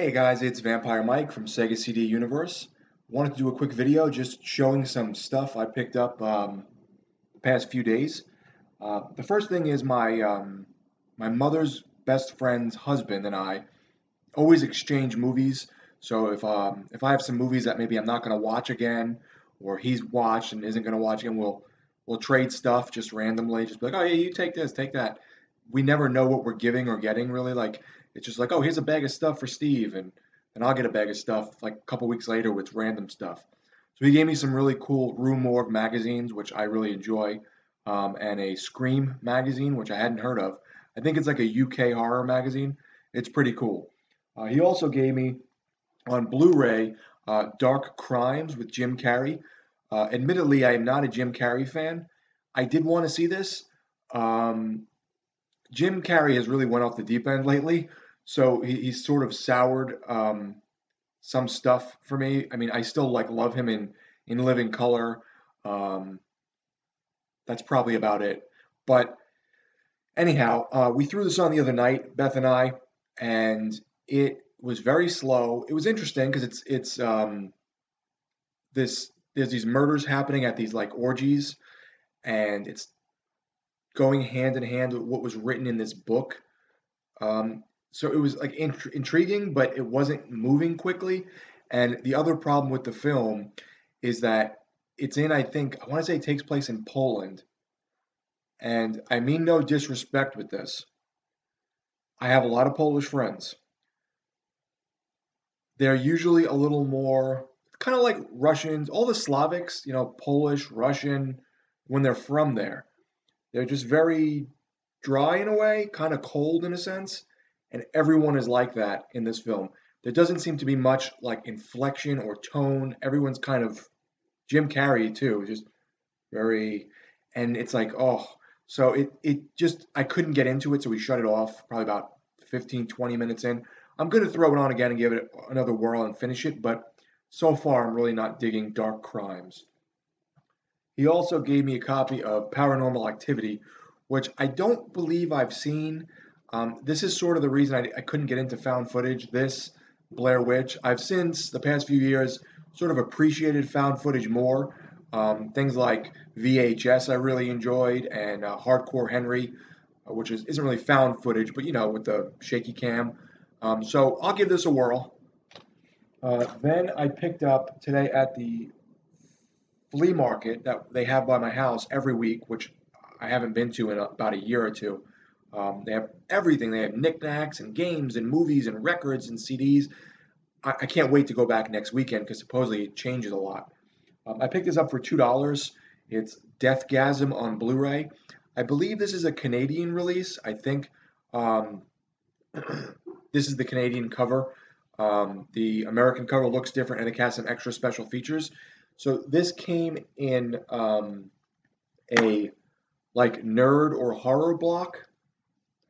Hey guys, it's Vampire Mike from Sega CD Universe. Wanted to do a quick video just showing some stuff I picked up the past few days. The first thing is my mother's best friend's husband and I always exchange movies. So if I have some movies that maybe I'm not going to watch again, or he's watched and isn't going to watch again, we'll trade stuff just randomly. Just be like, oh yeah, you take this, take that. We never know what we're giving or getting really. Like it's just like, oh, here's a bag of stuff for Steve, and I'll get a bag of stuff like a couple weeks later with random stuff. So he gave me some really cool Rue Morgue magazines, which I really enjoy, and a Scream magazine, which I hadn't heard of. I think it's like a UK horror magazine. It's pretty cool. He also gave me on Blu-ray Dark Crimes with Jim Carrey. Admittedly, I am not a Jim Carrey fan. I did want to see this. Um, Jim Carrey has really went off the deep end lately, so he's sort of soured some stuff for me. I mean, I still like love him in Living Color. Um, that's probably about it. But anyhow, we threw this on the other night, Beth and I, and it was very slow. It was interesting because it's this there's these murders happening at these like orgies, and it's going hand in hand with what was written in this book. So it was like intriguing, but it wasn't moving quickly. And the other problem with the film is that it's in, I think, I want to say it takes place in Poland. And I mean no disrespect with this. I have a lot of Polish friends. They're usually a little more kind of like Russians, all the Slavics, Polish, Russian, when they're from there. They're just very dry in a way, kind of cold in a sense, and everyone is like that in this film. There doesn't seem to be much like inflection or tone. Everyone's kind of Jim Carrey too, just very, and it's like, oh, so it just I couldn't get into it, so we shut it off probably about 15, 20 minutes in. I'm going to throw it on again and give it another whirl and finish it, but so far I'm really not digging Dark Crimes. He also gave me a copy of Paranormal Activity, which I don't believe I've seen. This is sort of the reason I couldn't get into found footage. This Blair Witch, I've since the past few years sort of appreciated found footage more. Things like VHS I really enjoyed, and Hardcore Henry, which isn't really found footage, but with the shaky cam. So I'll give this a whirl. Then I picked up today at the flea market that they have by my house every week, which I haven't been to in about a year or two. They have everything. They have knickknacks and games and movies and records and CDs. I can't wait to go back next weekend because supposedly it changes a lot. I picked this up for $2. It's Deathgasm on Blu-ray. I believe this is a Canadian release. I think um, this is the Canadian cover. The American cover looks different and it has some extra special features. So this came in a like nerd or horror block,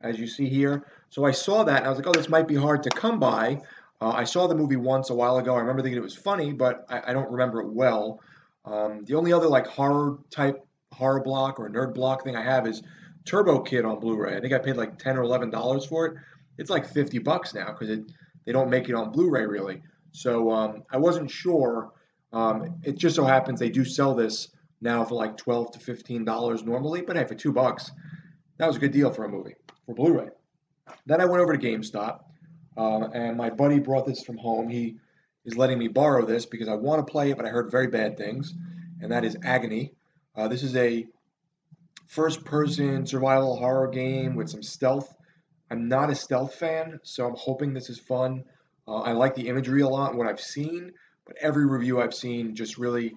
as you see here. So I saw that and I was like, oh, this might be hard to come by. I saw the movie once a while ago. I remember thinking it was funny, but I don't remember it well. The only other like horror block or nerd block thing I have is Turbo Kid on Blu-ray. I think I paid like $10 or $11 for it. It's like $50 now because they don't make it on Blu-ray really. So I wasn't sure. It just so happens they do sell this now for like $12 to $15 normally, but hey, for $2, that was a good deal for a movie for Blu-ray. Then I went over to GameStop, and my buddy brought this from home. He is letting me borrow this because I want to play it, but I heard very bad things, and that is Agony. This is a first-person survival horror game with some stealth. I'm not a stealth fan, so I'm hoping this is fun. I like the imagery a lot, what I've seen, but every review I've seen just really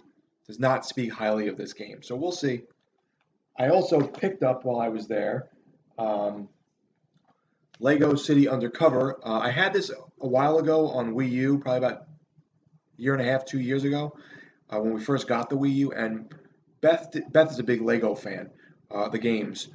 does not speak highly of this game. So we'll see. I also picked up while I was there um, Lego City Undercover. I had this a while ago on Wii U, probably about a year and a half, 2 years ago, when we first got the Wii U. And Beth is a big Lego fan. The games.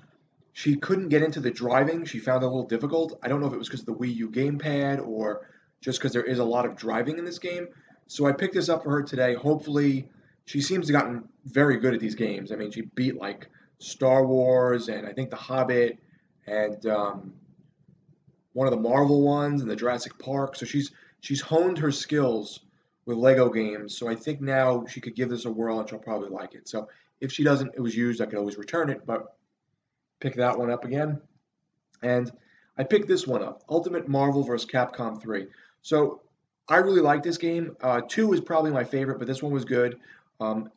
She couldn't get into the driving. She found it a little difficult. I don't know if it was because of the Wii U gamepad or just because there is a lot of driving in this game. So I picked this up for her today. Hopefully, she seems to have gotten very good at these games. I mean, she beat like Star Wars and I think The Hobbit and one of the Marvel ones and the Jurassic Park. So she's honed her skills with Lego games, so I think now she could give this a whirl and she'll probably like it. So if she doesn't, it was used, I could always return it, but pick that one up again. And I picked this one up, Ultimate Marvel vs. Capcom 3. So I really like this game. 2 is probably my favorite, but this one was good.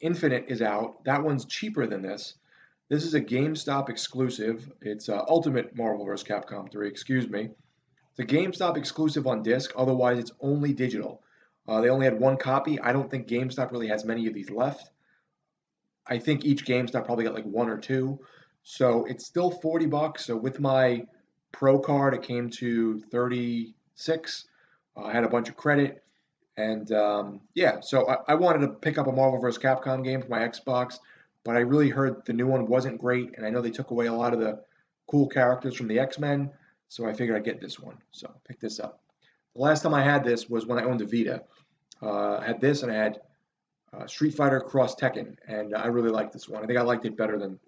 Infinite is out. That one's cheaper than this. This is a GameStop exclusive. It's Ultimate Marvel vs. Capcom 3, excuse me. It's a GameStop exclusive on disc, otherwise, it's only digital. They only had one copy. I don't think GameStop really has many of these left. I think each GameStop probably got like one or two. So it's still 40 bucks. So with my Pro card, it came to 36. I had a bunch of credit. And yeah, so I wanted to pick up a Marvel vs. Capcom game for my Xbox, but I really heard the new one wasn't great. And I know they took away a lot of the cool characters from the X-Men. So I figured I'd get this one. So I picked this up. The last time I had this was when I owned a Vita. I had this and I had Street Fighter Cross Tekken, and I really liked this one. I think I liked it better than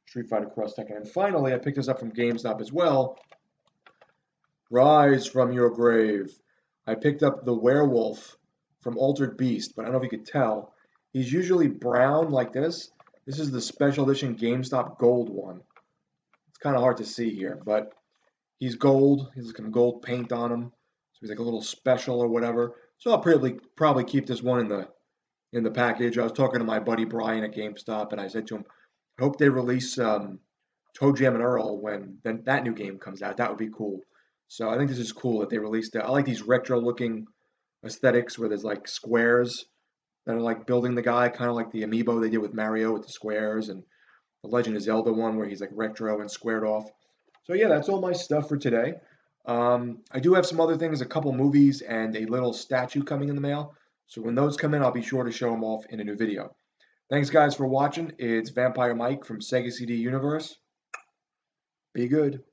Street Fighter Cross Tekken. And finally, I picked this up from GameStop as well. Rise from your grave. I picked up the werewolf from Altered Beast, but I don't know if you could tell. He's usually brown like this. This is the special edition GameStop gold one. It's kind of hard to see here, but he's gold. He's got gold paint on him. So he's like a little special or whatever. So I'll probably keep this one in the package. I was talking to my buddy Brian at GameStop, and I said to him, I hope they release Toe Jam and Earl when that new game comes out. That would be cool. So I think this is cool that they released it. I like these retro-looking aesthetics where there's like squares that are like building the guy, kind of like the amiibo they did with Mario with the squares, and the Legend of Zelda one where he's like retro and squared off. So yeah, that's all my stuff for today. I do have some other things, a couple movies and a little statue coming in the mail. So when those come in, I'll be sure to show them off in a new video. Thanks guys for watching. It's Vampire Mike from Sega CD Universe. Be good.